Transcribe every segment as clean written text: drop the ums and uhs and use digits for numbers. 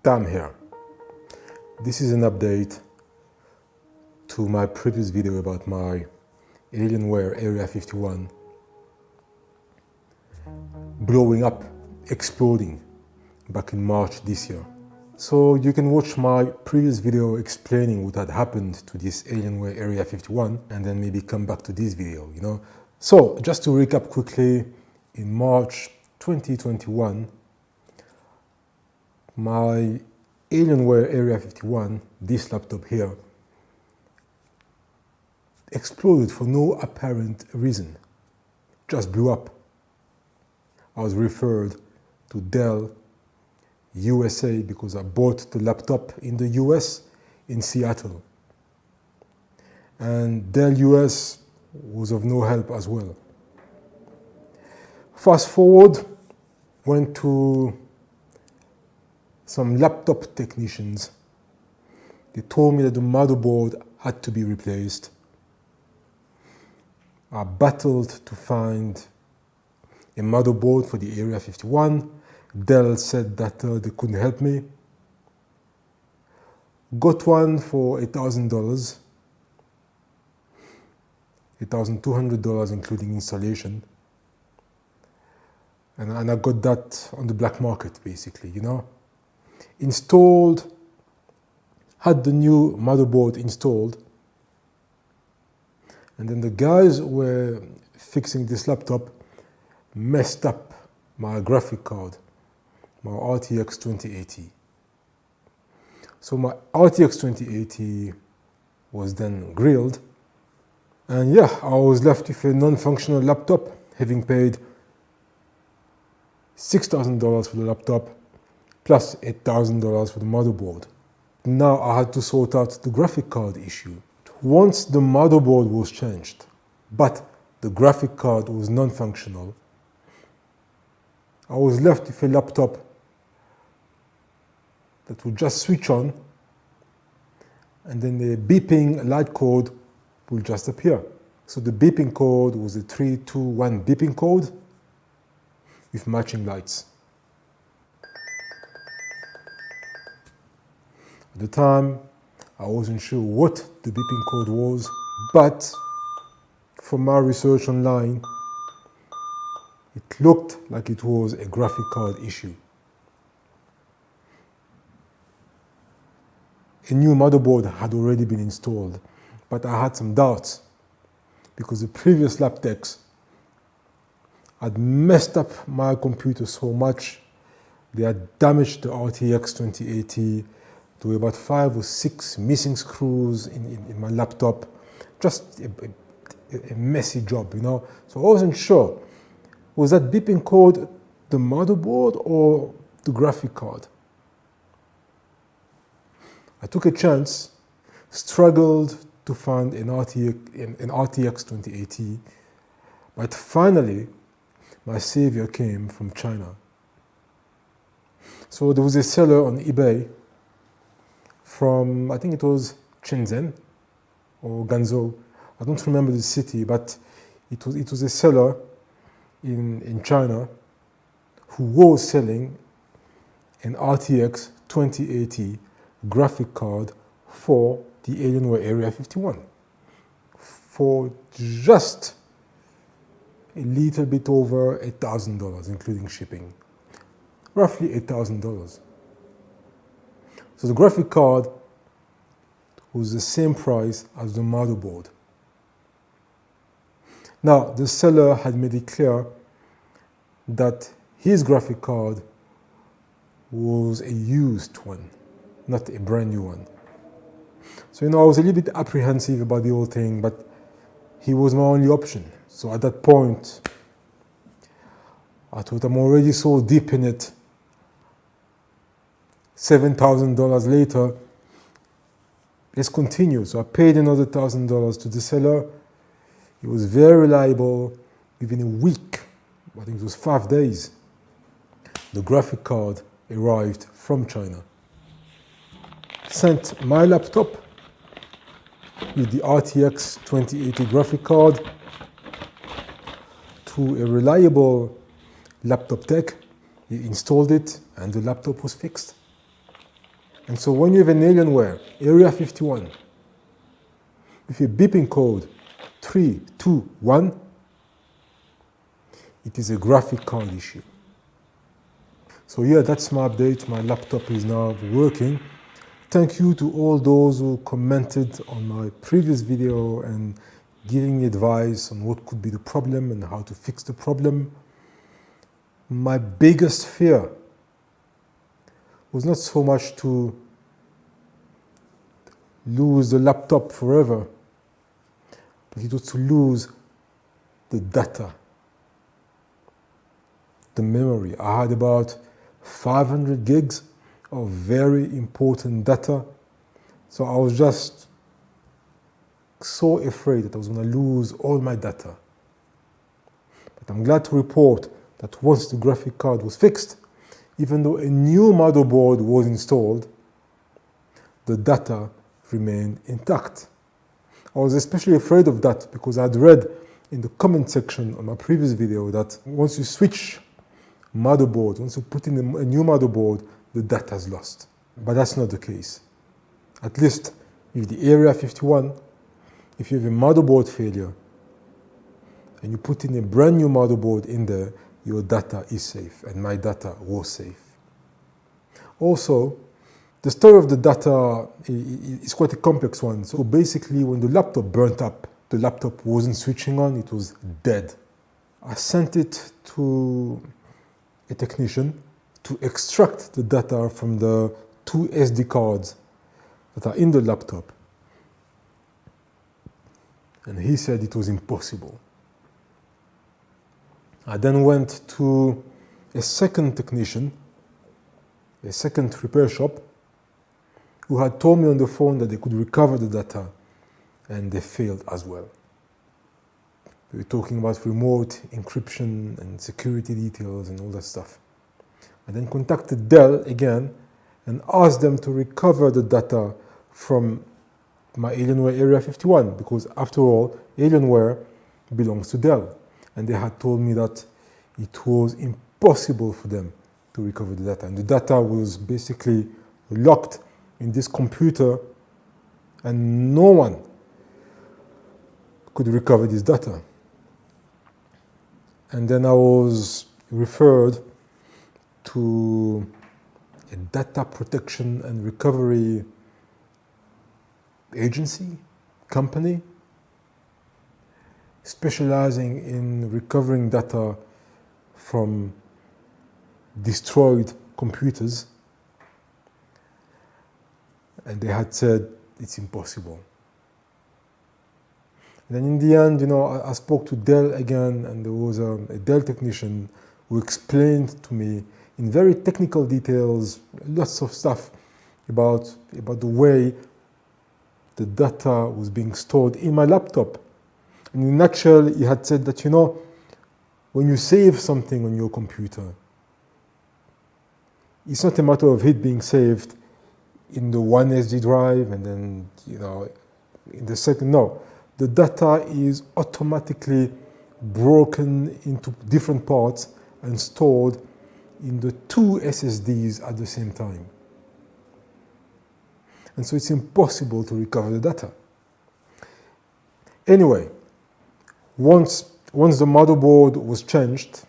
Tam here. This is an update to my previous video about my Alienware Area 51 blowing up, exploding back in March this year. So you can watch my previous video explaining what had happened to this Alienware Area 51 and then maybe come back to this video, So just to recap quickly, in March 2021, my Alienware Area 51, this laptop here, exploded for no apparent reason, just blew up. I was referred to Dell USA because I bought the laptop in the US in Seattle. And Dell US was of no help as well. Fast forward, went to some laptop technicians. They told me that the motherboard had to be replaced. I battled to find a motherboard for the Area 51. Dell said that they couldn't help me. Got one for $1,000, $1,200 including installation. And I got that on the black market basically, Installed, had the new motherboard installed, and then the guys who were fixing this laptop messed up my graphic card, my RTX 2080. So my RTX 2080 was then grilled, and I was left with a non-functional laptop, having paid $6,000 for the laptop, plus $8,000 for the motherboard. Now I had to sort out the graphic card issue. Once the motherboard was changed, but the graphic card was non-functional, I was left with a laptop that would just switch on, and then the beeping light code will just appear. So the beeping code was a 321 beeping code with matching lights. At the time, I wasn't sure what the beeping code was, but from my research online, it looked like it was a graphic card issue. A new motherboard had already been installed, but I had some doubts because the previous lab techs had messed up my computer so much. They had damaged the RTX 2080. There were about 5 or 6 missing screws in my laptop. Just a messy job, So I wasn't sure. Was that beeping code the motherboard or the graphic card? I took a chance, struggled to find an RTX 2080, but finally, my savior came from China. So there was a seller on eBay from, I think it was Shenzhen or Guangzhou. I don't remember the city, but it was a seller in China who was selling an RTX 2080 graphic card for the Alienware Area 51 for just a little bit over $8,000, including shipping. Roughly $8,000. So the graphic card was the same price as the motherboard. Now, the seller had made it clear that his graphic card was a used one, not a brand new one. So, I was a little bit apprehensive about the whole thing, but he was my only option. So at that point, I thought, I'm already so deep in it. $7,000 later, let's continue. So I paid another $1,000 to the seller. He was very reliable. Within a week, I think it was 5 days, the graphic card arrived from China. Sent my laptop with the RTX 2080 graphic card to a reliable laptop tech. He installed it and the laptop was fixed. And so when you have an Alienware Area 51 with a beeping code 321, it is a graphic card issue. So yeah, that's my update. My laptop is now working. Thank you to all those who commented on my previous video and giving me advice on what could be the problem and how to fix the problem. My biggest fear was not so much to lose the laptop forever, but it was to lose the data, the memory. I had about 500 gigs of very important data, so I was just so afraid that I was going to lose all my data. But I'm glad to report that once the graphic card was fixed, even though a new motherboard was installed, the data remained intact. I was especially afraid of that because I had read in the comment section on my previous video that once you switch motherboard, once you put in a new motherboard, the data is lost. But that's not the case. At least with the Area 51, if you have a motherboard failure and you put in a brand new motherboard in there, your data is safe, and my data was safe. Also, the story of the data is quite a complex one. So basically, when the laptop burnt up, the laptop wasn't switching on, it was dead. I sent it to a technician to extract the data from the 2 SD cards that are in the laptop. And he said it was impossible. I then went to a second technician, a second repair shop, who had told me on the phone that they could recover the data, and they failed as well. We were talking about remote encryption and security details and all that stuff. I then contacted Dell again and asked them to recover the data from my Alienware Area 51, because after all, Alienware belongs to Dell. And they had told me that it was impossible for them to recover the data. And the data was basically locked in this computer, and no one could recover this data. And then I was referred to a data protection and recovery agency, company, specializing in recovering data from destroyed computers. And they had said it's impossible. And then in the end, I spoke to Dell again, and there was a Dell technician who explained to me in very technical details, lots of stuff about the way the data was being stored in my laptop. And in a nutshell, he had said that, when you save something on your computer, it's not a matter of it being saved in the one SD drive and then, in the second. No, the data is automatically broken into different parts and stored in the 2 SSDs at the same time. And so it's impossible to recover the data. Anyway, once Once the motherboard was changed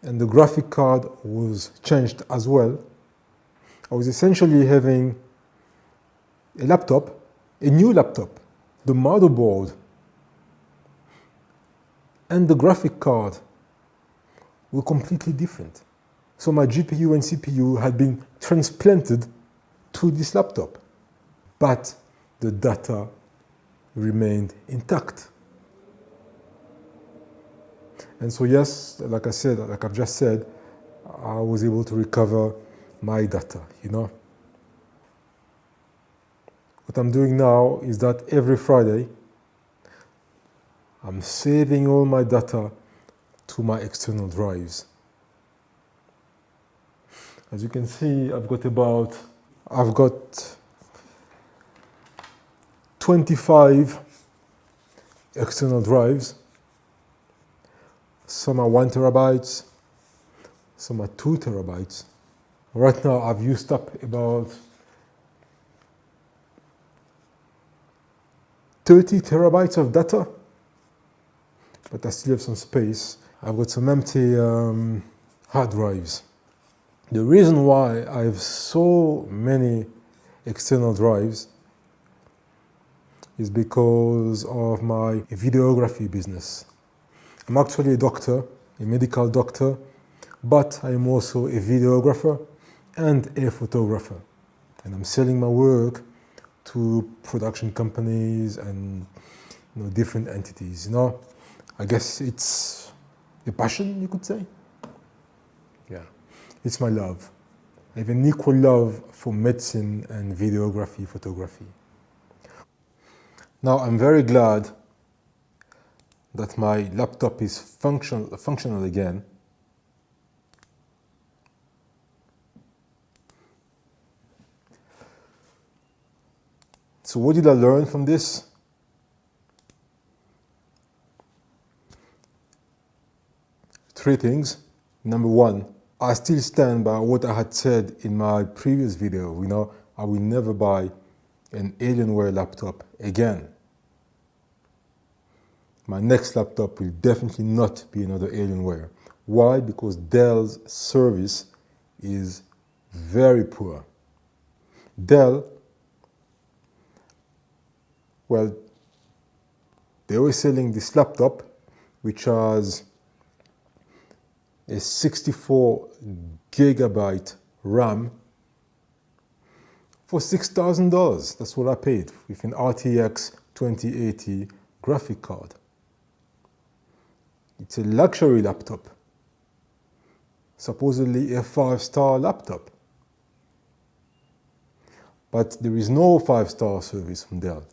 and the graphic card was changed as well, I was essentially having a laptop, a new laptop. The motherboard and the graphic card were completely different. So my GPU and CPU had been transplanted to this laptop, but the data remained intact. And so yes, like I've just said, I was able to recover my data, What I'm doing now is that every Friday, I'm saving all my data to my external drives. As you can see, I've got 25 external drives. Some are 1 terabyte, some are 2 terabytes. Right now, I've used up about 30 terabytes of data, but I still have some space. I've got some empty hard drives. The reason why I have so many external drives is because of my videography business. I'm actually a doctor, a medical doctor, but I'm also a videographer and a photographer. And I'm selling my work to production companies and different entities. I guess it's a passion, you could say. Yeah, it's my love. I have an equal love for medicine and videography, photography. Now I'm very glad that my laptop is functional again. So what did I learn from this? Three things. Number one, I still stand by what I had said in my previous video. I will never buy an Alienware laptop again. My next laptop will definitely not be another Alienware. Why? Because Dell's service is very poor. Dell, well, they were selling this laptop, which has a 64 gigabyte RAM for $6,000. That's what I paid with an RTX 2080 graphic card. It's a luxury laptop, supposedly a 5-star laptop. But there is no 5-star service from Dell.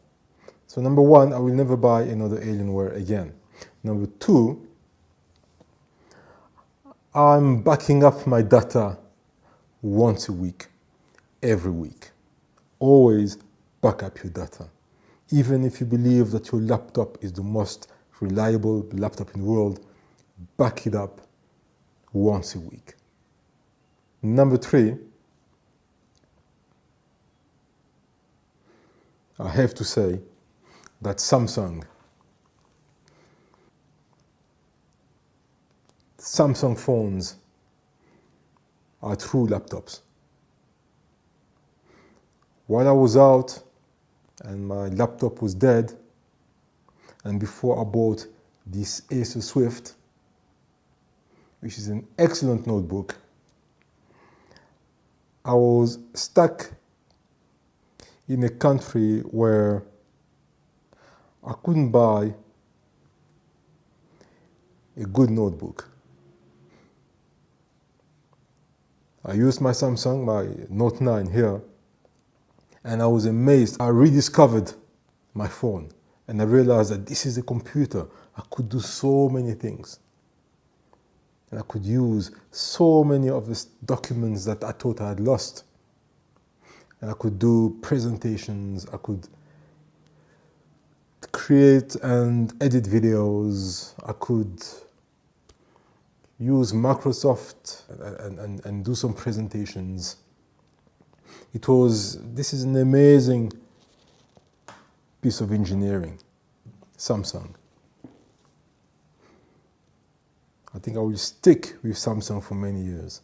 So number one, I will never buy another Alienware again. Number two, I'm backing up my data once a week, every week. Always back up your data. Even if you believe that your laptop is the most reliable laptop in the world, back it up once a week. Number three, I have to say that Samsung phones are true laptops. While I was out and my laptop was dead, and before I bought this Acer Swift, which is an excellent notebook, I was stuck in a country where I couldn't buy a good notebook. I used my Samsung, my Note 9 here, and I was amazed. I rediscovered my phone and I realized that this is a computer. I could do so many things. And I could use so many of the documents that I thought I had lost. And I could do presentations, I could create and edit videos, I could use Microsoft and do some presentations. This is an amazing piece of engineering. Samsung. I think I will stick with Samsung for many years.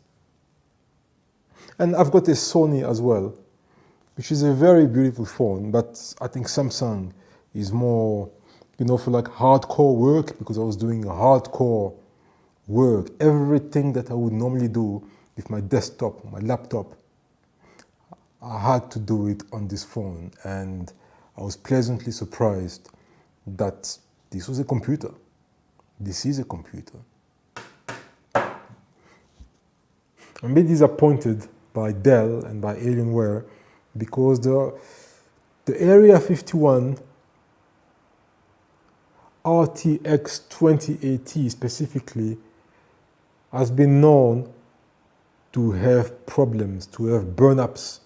And I've got a Sony as well, which is a very beautiful phone, but I think Samsung is more, for like hardcore work, because I was doing hardcore work. Everything that I would normally do with my desktop, my laptop, I had to do it on this phone, and I was pleasantly surprised that this was a computer. This is a computer. I'm a bit disappointed by Dell and by Alienware because the Area 51 RTX 2080 specifically has been known to have problems, to have burn-ups.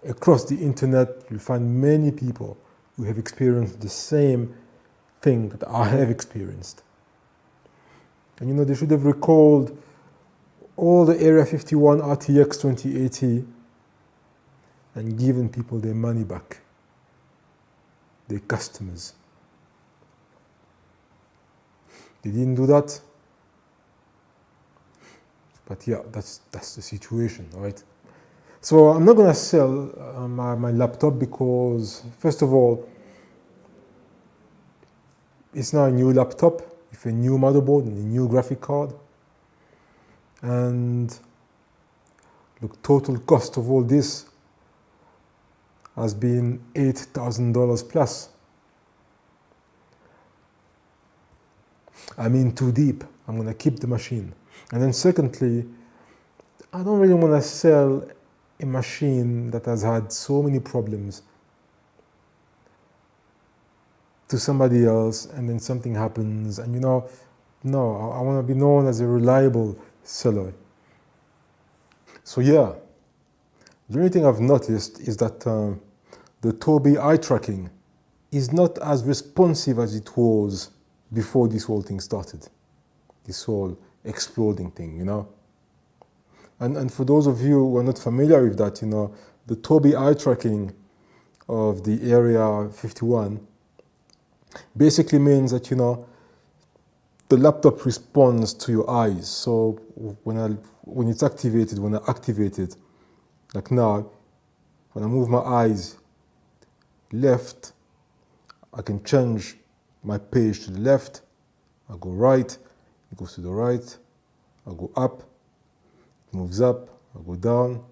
Across the internet, you'll find many people who have experienced the same thing that I have experienced. And they should have recalled all the Area 51 RTX 2080 and given people their money back, their customers. They didn't do that. But yeah, that's the situation, right? So I'm not gonna sell my laptop because, first of all, it's now a new laptop with a new motherboard and a new graphic card. And the total cost of all this has been $8,000 plus. I'm in too deep. I'm gonna keep the machine. And then secondly, I don't really wanna sell a machine that has had so many problems to somebody else, and then something happens, and no, I wanna be known as a reliable seller. So yeah, the only thing I've noticed is that the Tobii eye tracking is not as responsive as it was before this whole thing started, this whole exploding thing, And for those of you who are not familiar with that, the Tobii eye tracking of the Area 51 basically means that, the laptop responds to your eyes. So when it's activated, when I activate it, like now, when I move my eyes left, I can change my page to the left. I go right, it goes to the right. I go up, it moves up. I go down.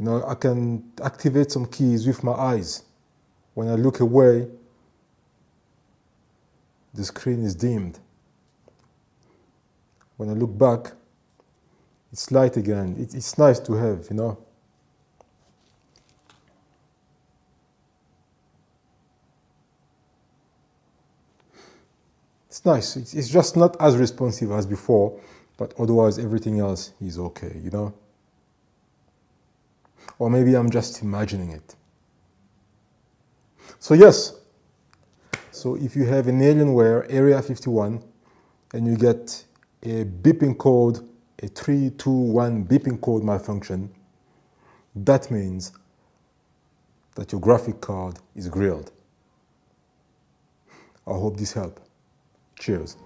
I can activate some keys with my eyes. When I look away, the screen is dimmed. When I look back, it's light again. It's nice to have, It's nice. It's just not as responsive as before, but otherwise everything else is okay, Or maybe I'm just imagining it. So yes, so if you have an Alienware Area 51 and you get a beeping code, a 321 beeping code malfunction, that means that your graphic card is grilled. I hope this helped. Cheers.